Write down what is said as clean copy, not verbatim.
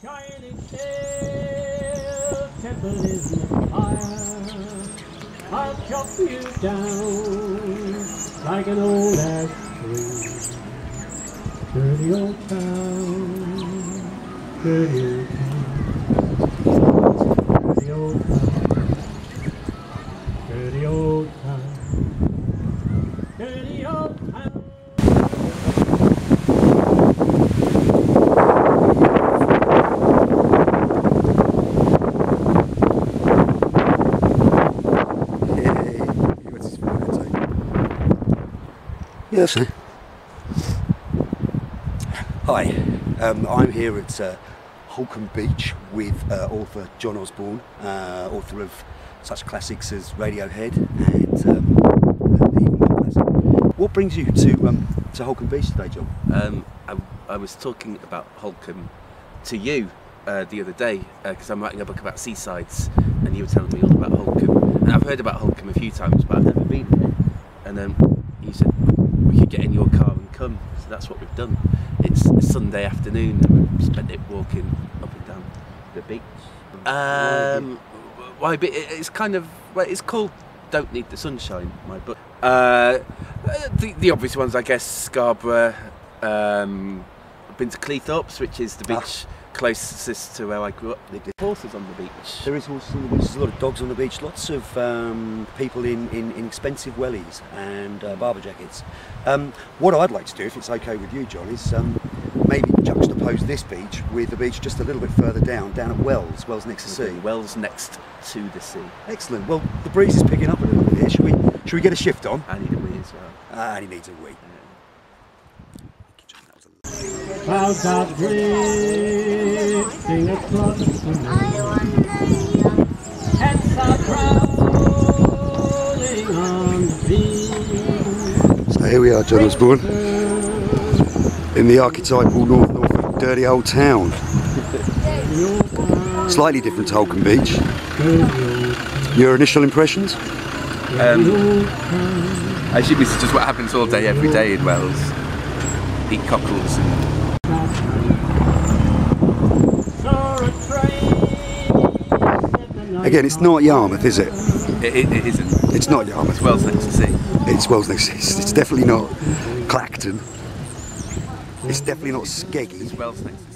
shining tail, temple is the fire. I'll chop you down like an old ash tree. Dirty old town, dirty old town, dirty old town, dirty old town, dirty old town. Yes, sir. Hi, I'm here at Holcombe Beach with author John Osborne, author of such classics as Radiohead and even more classic. What brings you to Holcombe Beach today, John? I was talking about Holcombe to you the other day because I'm writing a book about seasides, and you were telling me all about Holcombe. And I've heard about Holcombe a few times, but I've never been here. And you said we could get in your car and come, so that's what we've done. It's a Sunday afternoon and we've spent it walking up and down the beach. Why? It's kind of, well, it's called Don't Need the Sunshine, my book. The obvious ones, I guess, Scarborough. I've been to Cleethorpes, which is the beach closest to where I grew up. There's horses on the beach. There is horses on the beach, there's a lot of dogs on the beach, lots of people in expensive wellies and barber jackets. What I'd like to do, if it's okay with you, John, is maybe juxtapose this beach with the beach just a little bit further down at Wells next to the sea. Wells next to the sea. Excellent. Well, the breeze is picking up a little bit here. Should we get a shift on? I need a wee as well. And he needs a wee. Clouds are drifting across the moon. Heads are crowding on the beach. So here we are, John Osborne, in the archetypal Norfolk dirty old town. Slightly different to Holcombe Beach. Your initial impressions? I assume this is just what happens all day, every day in Wells. Eat cockles and... Again, it's not Yarmouth, is it? It isn't. It's not Yarmouth. It's Wells next to sea. It's Wells next to sea. It's definitely not Clacton. It's definitely not Skeggy. It's Wells next to sea.